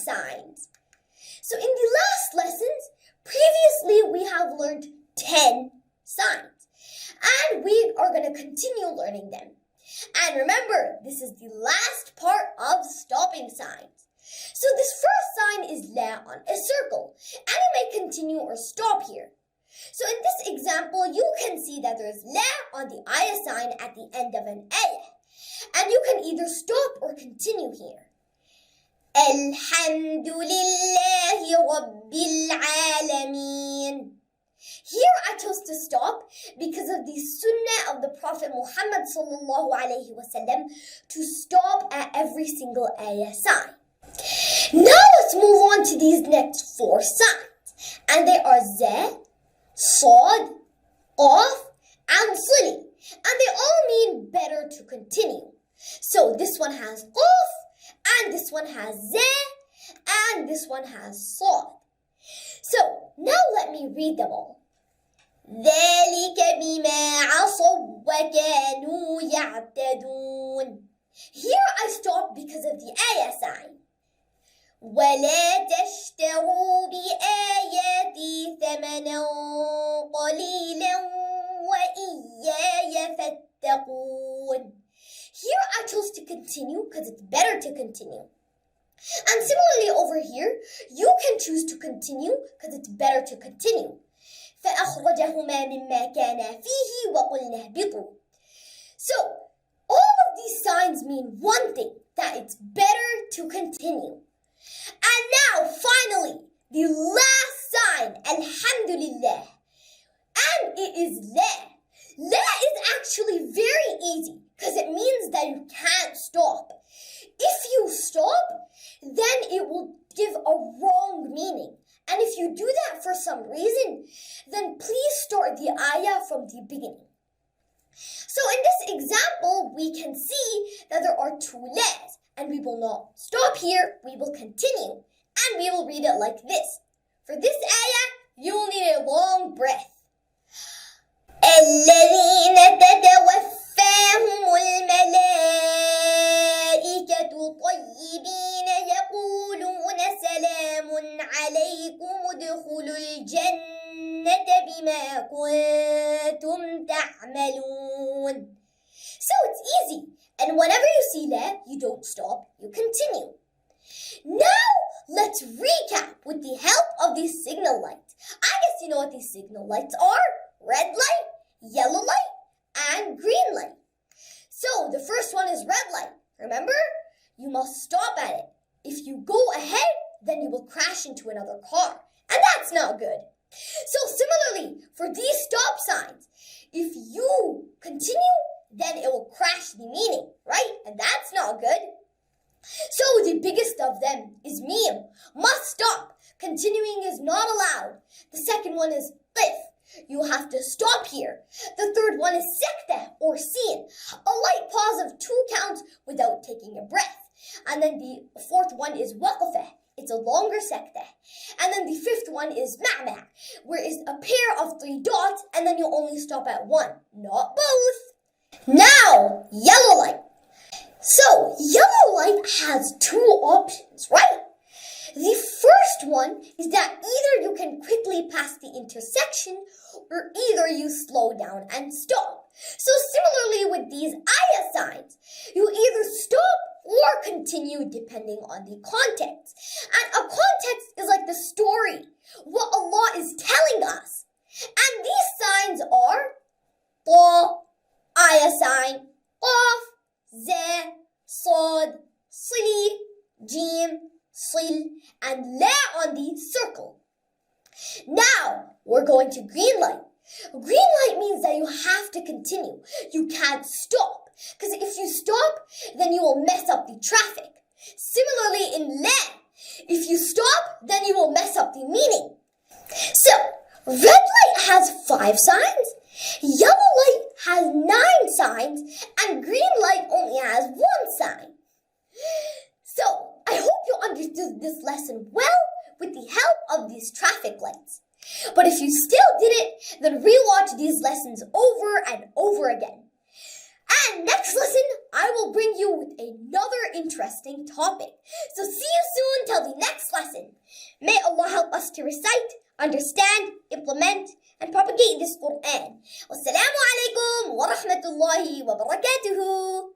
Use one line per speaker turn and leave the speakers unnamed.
signs. So in the last lessons, previously we have learned 10 signs, and we are going to continue learning them. And remember, this is the last part of stopping signs. So this first sign is la on a circle, and it may continue or stop here. So in this example, you can see that there's la on the ayah sign at the end of an ayah, and you can either stop or continue here. Alhamdulillahi Rabbil Alameen. Here I chose to stop because of the sunnah of the Prophet Muhammad sallallahu alaihi wasallam to stop at every single ayah sign. Now let's move on to these next 4 signs, and they are za, sad, qaf, and sili, and they all mean better to continue. So this one has qaf, and this one has za, and this one has sad. So now let me read them all. ذلك بما عصوا وكانوا يعتدون. Here I stop because of the ayah sign. ولا تشتروا بآياتي ثمنا قليلا وإياي فاتقون. Here I chose to continue because it's better to continue. And similarly over here, you can choose to continue because it's better to continue. فأخرجهما مما كان فيه وقلنا اهبطوا. So, all of these signs mean one thing, that it's better to continue. And now, finally, the last sign, Alhamdulillah. And it is la. La is actually very easy because it means that you can't stop. If you stop, then it will give a wrong meaning. And if you do that for some reason, then please start the ayah from the beginning. So in this example, we can see that there are 2 las, and we will not stop here, we will continue, and we will read it like this. For this ayah, you will need a long breath. الذين تتوفاهم الملائكة طيبين يقولون سلام عليكم ادخلوا الجنة بما كنتم تعملون. So it's easy, and whenever you see that, you don't stop, you continue. Now let's recap with the help of these signal lights. I guess you know what these signal lights are. Red light, yellow light, and green light. So the first one is red light. Remember? You must stop at it. If you go ahead, then you will crash into another car. And that's not good. So similarly, for these stop signs, if you continue, then it will crash the meaning, right? And that's not good. So the biggest of them is mim, must stop. Continuing is not allowed. The second one is qif. You have to stop here. The third one is sekta or sin, a light pause of 2 counts without taking a breath. And then the fourth one is waqfa. It's a longer sekta. And then the fifth one is ma'ma, where it's a pair of 3 dots and then you only stop at 1, not both. Now, yellow light. So, yellow light has 2 options, right? The first one is that either you can quickly pass the intersection or either you slow down and stop. So similarly with these ayah signs, you either stop or continue depending on the context. And a context is like the story, what Allah is telling us. And these signs are ta, ayah sign, qaf, za, sad, sili, jim, sil, and la on the circle. Now, we're going to green light. Green light means that you have to continue. You can't stop. Because if you stop, then you will mess up the traffic. Similarly in la, if you stop, then you will mess up the meaning. So, red light has 5 signs, yellow light has 9 signs, and green light only has 1 sign. So, I hope you understood this lesson well with the help of these traffic lights. But if you still didn't, then rewatch these lessons over and over again. And next lesson, I will bring you with another interesting topic. So see you soon till the next lesson. May Allah help us to recite, understand, implement, and propagate this Quran. Wassalamu alaikum wa rahmatullahi wa barakatuhu.